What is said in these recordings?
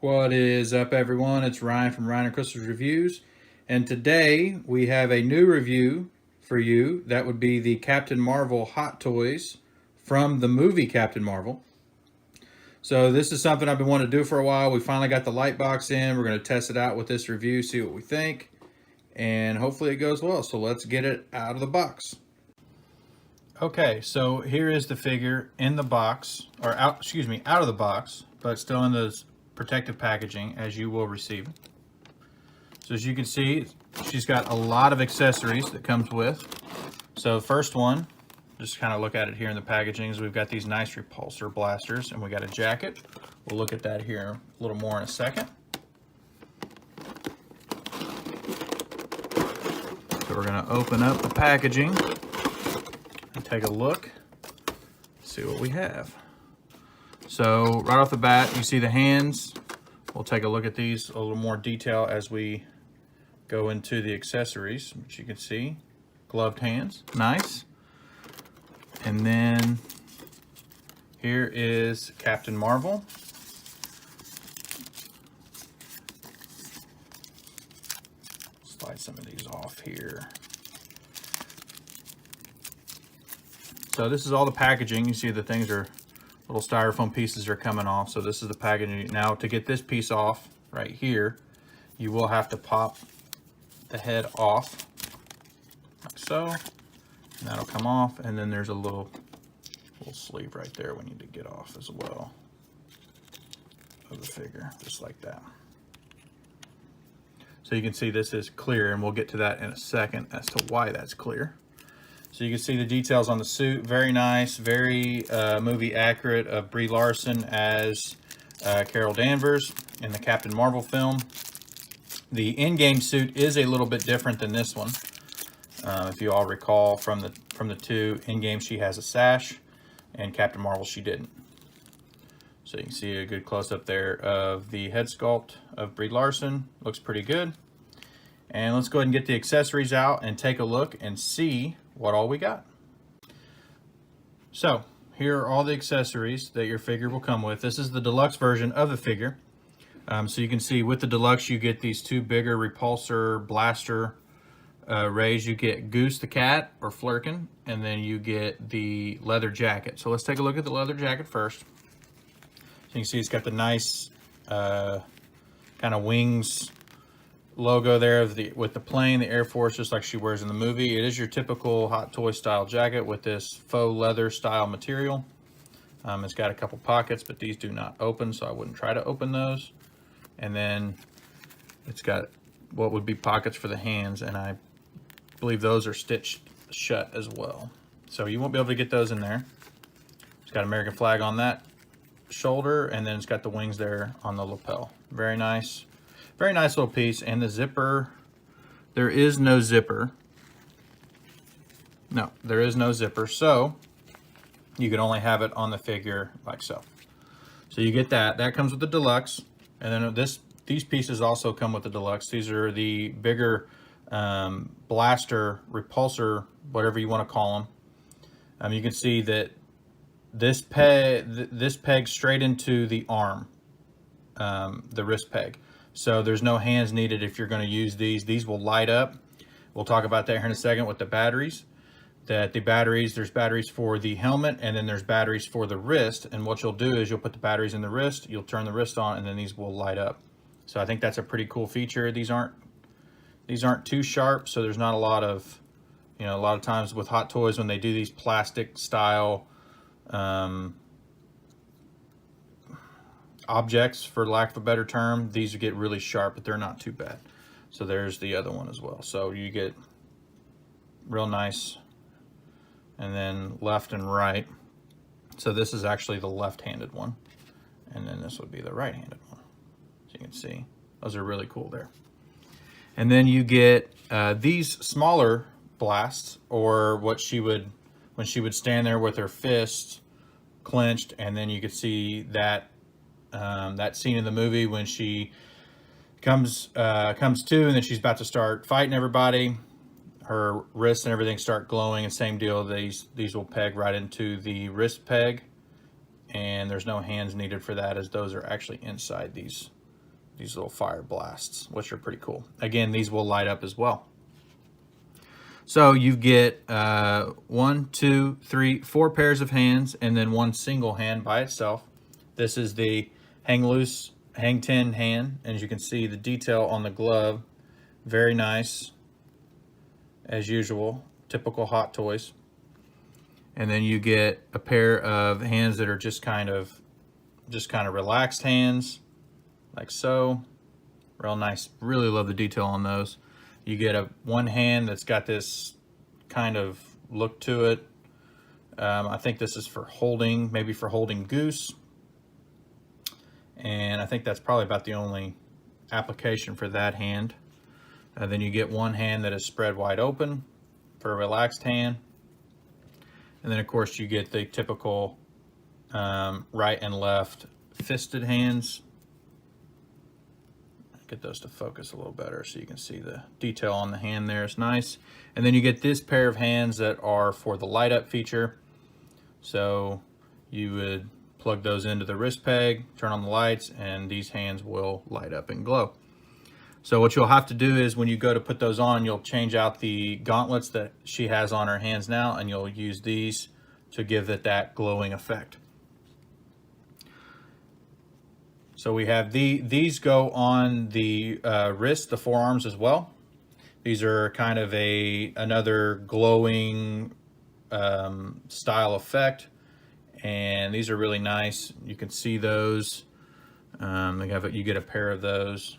What is up, everyone? It's Ryan from Ryan and Crystal's Reviews, and today we have a new review for you. That would be the Captain Marvel Hot Toys from the movie Captain Marvel. So this is something I've been wanting to do for a while. We finally got the light box in. We're going to test it out with this review, see what we think, and hopefully it goes well. So let's get it out of the box. Okay, so here is the figure in the box, or out of the box, but still in the protective packaging as you will receive. So as you can see, she's got a lot of accessories that comes with. So first one, just kind of look at it here in the packaging, is we've got these nice repulsor blasters, and we got a jacket. We'll look at that here a little more in a second. So we're going to open up the packaging and take a look, see what we have. So right off the bat, you see the hands. We'll take a look at these a little more detail as we go into the accessories, which you can see, gloved hands, nice. And then here is Captain Marvel. Slide some of these off here. So this is all the packaging. You see the things are, little styrofoam pieces are coming off. So this is the packaging. Now to get this piece off right here, you will have to pop the head off like so. And that'll come off. And then there's a little sleeve right there we need to get off as well of the figure, just like that. So you can see this is clear, and we'll get to that in a second as to why that's clear. So you can see the details on the suit, very nice, very movie accurate of Brie Larson as Carol Danvers in the Captain Marvel film. The in-game suit is a little bit different than this one. If you all recall from the two, in-game she has a sash, and Captain Marvel she didn't. So you can see a good close-up there of the head sculpt of Brie Larson. Looks pretty good. And let's go ahead and get the accessories out and take a look and see what all we got. So here are all the accessories that your figure will come with. This is the deluxe version of the figure. So you can see with the deluxe you get these two bigger repulsor blaster rays. You get Goose the cat, or Flerken, and then you get the leather jacket. So let's take a look at the leather jacket first. So you can see it's got the nice kind of wings logo there of with the plane, the Air Force, just like she wears in the movie. It is your typical Hot Toy style jacket with this faux leather style material. It's got a couple pockets, but these do not open, so I wouldn't try to open those. And then it's got what would be pockets for the hands, and I believe those are stitched shut as well. So you won't be able to get those in there. It's got American flag on that shoulder, and then it's got the wings there on the lapel. Very nice. Very nice little piece. And the zipper, there is no zipper. No, there is no zipper. So you can only have it on the figure like so. So you get that. That comes with the deluxe. And then these pieces also come with the deluxe. These are the bigger blaster, repulsor, whatever you want to call them. You can see that this pegs straight into the arm, the wrist peg. So there's no hands needed if you're going to use these. These will light up. We'll talk about that here in a second with the batteries. There's batteries for the helmet, and then there's batteries for the wrist. And what you'll do is you'll put the batteries in the wrist, you'll turn the wrist on, and then these will light up. So I think that's a pretty cool feature. These aren't too sharp, so there's not a lot of, a lot of times with Hot Toys when they do these plastic style objects, for lack of a better term, these get really sharp, but they're not too bad. So there's the other one as well. So you get real nice, and then left and right. So this is actually the left-handed one, and then this would be the right-handed one. So you can see those are really cool there. And then you get these smaller blasts, or what she would, when she would stand there with her fists clenched, and then you could see that that scene in the movie when she comes to, and then she's about to start fighting everybody. Her wrists and everything start glowing, and same deal. These will peg right into the wrist peg, and there's no hands needed for that, as those are actually inside these these little fire blasts, which are pretty cool. Again, these will light up as well. So you get 1, 2, 3, 4 pairs of hands, and then one single hand by itself. This is the hang loose, hang 10 hand. And as you can see, the detail on the glove, very nice, as usual, typical Hot Toys. And then you get a pair of hands that are just kind of relaxed hands, like so. Real nice. Really love the detail on those. You get one hand that's got this kind of look to it. I think this is for holding, maybe for holding Goose. And I think that's probably about the only application for that hand. Then you get one hand that is spread wide open for a relaxed hand. And then of course you get the typical right and left fisted hands. Get those to focus a little better so you can see the detail on the hand there is nice. And then you get this pair of hands that are for the light up feature. So you would plug those into the wrist peg, turn on the lights, and these hands will light up and glow. So what you'll have to do is when you go to put those on, you'll change out the gauntlets that she has on her hands now, and you'll use these to give it that glowing effect. So we have these go on the wrist, the forearms as well. These are kind of another glowing style effect, and these are really nice. You can see those. You get a pair of those.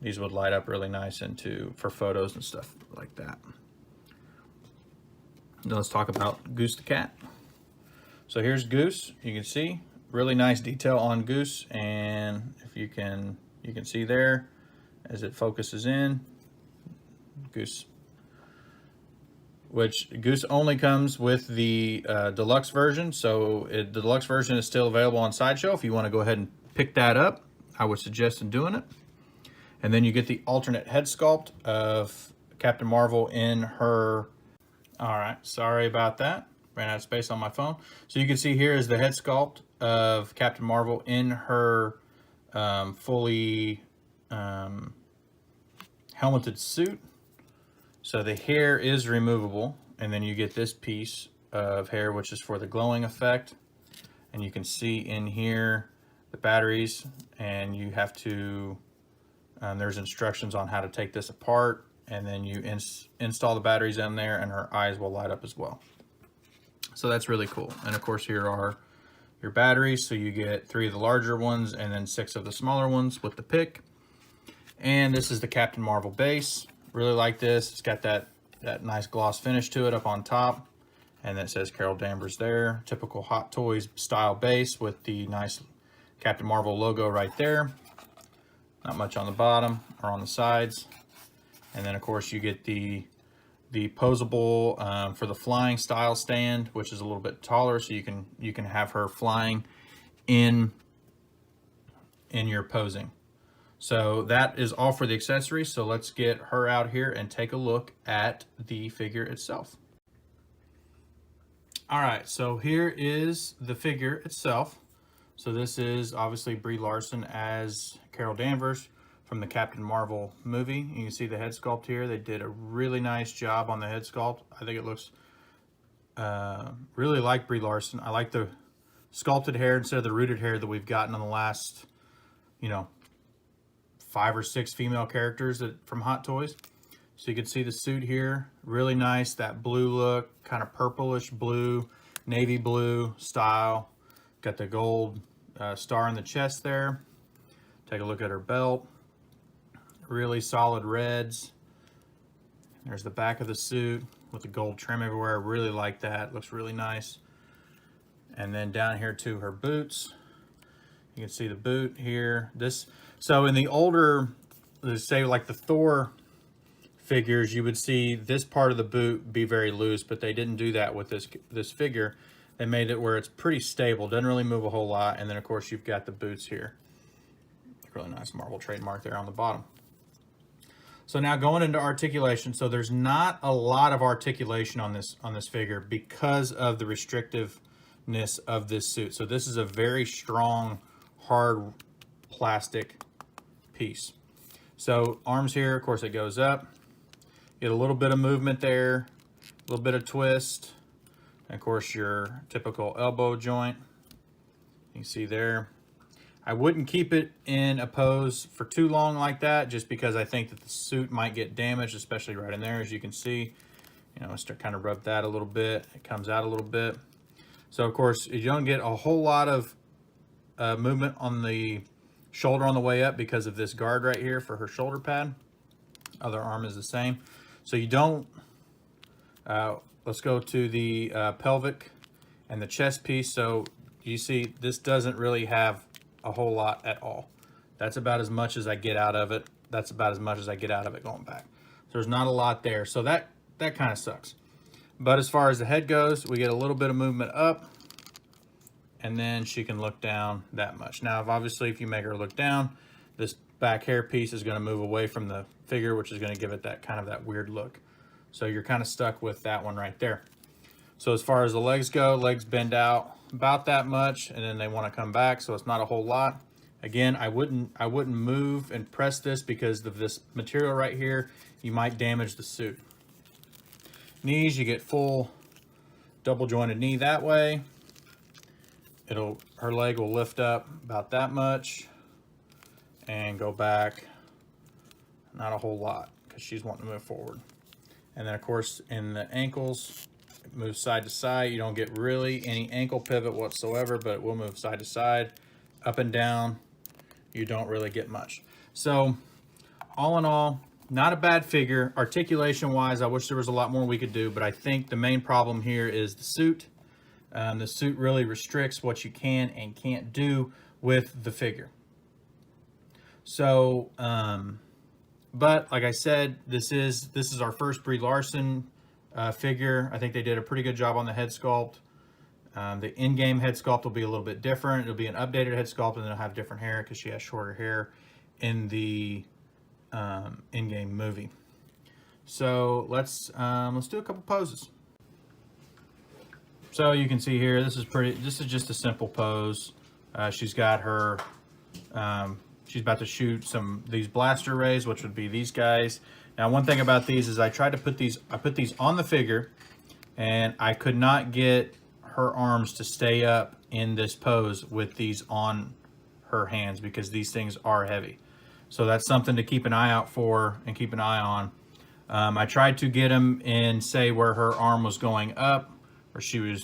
These would light up really nice for photos and stuff like that. Now let's talk about Goose the cat. So here's Goose. You can see really nice detail on Goose, and if you can see there as it focuses in, Goose. Which Goose only comes with the deluxe version, so the deluxe version is still available on Sideshow. If you want to go ahead and pick that up, I would suggest in doing it. And then you get the alternate head sculpt of Captain Marvel in her. All right, sorry about that. Ran out of space on my phone. So you can see here is the head sculpt of Captain Marvel in her fully helmeted suit. So the hair is removable, and then you get this piece of hair, which is for the glowing effect. And you can see in here the batteries, and you have to, there's instructions on how to take this apart, and then you install the batteries in there, and her eyes will light up as well. So that's really cool. And of course, here are your batteries. So you get 3 of the larger ones and then 6 of the smaller ones with the pick. And this is the Captain Marvel base. Really like this. It's got that nice gloss finish to it up on top. And that says Carol Danvers there. Typical Hot Toys style base with the nice Captain Marvel logo right there. Not much on the bottom or on the sides. And then of course you get the posable for the flying style stand, which is a little bit taller, so you can have her flying in your posing. So that is all for the accessories. So let's get her out here and take a look at the figure itself. All right, so here is the figure itself. So this is obviously Brie Larson as Carol Danvers from the Captain Marvel movie. You can see the head sculpt here. They did a really nice job on the head sculpt. I think it looks really like Brie Larson. I like the sculpted hair instead of the rooted hair that we've gotten on the last, 5 or 6 female characters from Hot Toys. So you can see the suit here, really nice, that blue look, kind of purplish blue, navy blue style. Got the gold star in the chest there. Take a look at her belt. Really solid reds. There's the back of the suit with the gold trim everywhere. I really like that. Looks really nice. And then down here to her boots. You can see the boot here. So in the older, let's say like the Thor figures, you would see this part of the boot be very loose, but they didn't do that with this figure. They made it where it's pretty stable, doesn't really move a whole lot. And then of course you've got the boots here. Really nice Marvel trademark there on the bottom. So now going into articulation, so there's not a lot of articulation on this figure because of the restrictiveness of this suit. So this is a very strong, hard plastic piece. So arms here, of course, it goes up. Get a little bit of movement there, a little bit of twist. And of course, your typical elbow joint. You can see there. I wouldn't keep it in a pose for too long like that, just because I think that the suit might get damaged, especially right in there, as you can see. You know, start kind of rub that a little bit. It comes out a little bit. So of course, you don't get a whole lot of movement on the shoulder on the way up because of this guard right here for her shoulder pad. Other arm is the same. So you don't, let's go to the pelvic and the chest piece. So you see this doesn't really have a whole lot at all. That's about as much as I get out of it. That's about as much as I get out of it going back. So there's not a lot there. So that kind of sucks. But as far as the head goes, we get a little bit of movement up, and then she can look down that much. Now, obviously, if you make her look down, this back hair piece is going to move away from the figure, which is going to give it that kind of that weird look. So you're kind of stuck with that one right there. So as far as the legs go, legs bend out about that much, and then they want to come back, so it's not a whole lot. Again, I wouldn't move and press this because of this material right here. You might damage the suit. Knees, you get full double jointed knee that way. Her leg will lift up about that much and go back not a whole lot because she's wanting to move forward. And then of course in the ankles, it moves side to side. You don't get really any ankle pivot whatsoever, but it will move side to side, up and down. You don't really get much. So all in all, not a bad figure. Articulation wise, I wish there was a lot more we could do, but I think the main problem here is the suit. The suit really restricts what you can and can't do with the figure. So, but like I said, this is our first Brie Larson figure. I think they did a pretty good job on the head sculpt. The in-game head sculpt will be a little bit different. It'll be an updated head sculpt, and then it'll have different hair because she has shorter hair in the in-game movie. So let's do a couple poses. So you can see here, this is just a simple pose. She's got her, she's about to shoot these blaster rays, which would be these guys. Now, one thing about these is I tried to put these on the figure, and I could not get her arms to stay up in this pose with these on her hands because these things are heavy. So that's something to keep an eye out for and keep an eye on. I tried to get them in, say, where her arm was going up, or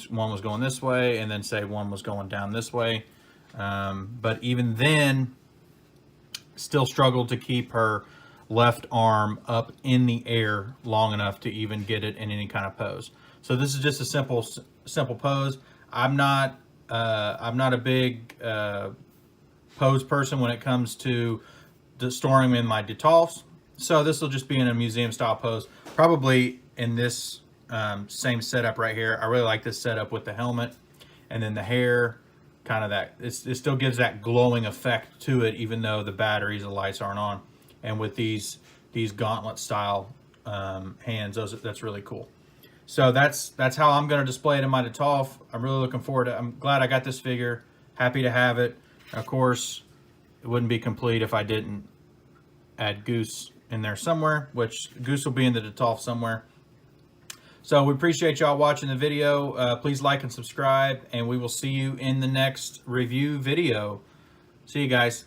one was going this way, and then say one was going down this way. But even then, still struggled to keep her left arm up in the air long enough to even get it in any kind of pose. So this is just a simple pose. I'm not a big pose person when it comes to storing them in my Detolfs. So this will just be in a museum style pose, probably in this same setup right here. I really like this setup with the helmet and then the hair, kind of that. It still gives that glowing effect to it, even though the batteries, the lights aren't on. And with these gauntlet style hands, that's really cool. So that's how I'm going to display it in my Detolf. I'm really looking forward to it. I'm glad I got this figure. Happy to have it. Of course, it wouldn't be complete if I didn't add Goose in there somewhere, which Goose will be in the Detolf somewhere. So we appreciate y'all watching the video. Please like and subscribe, and we will see you in the next review video. See you guys.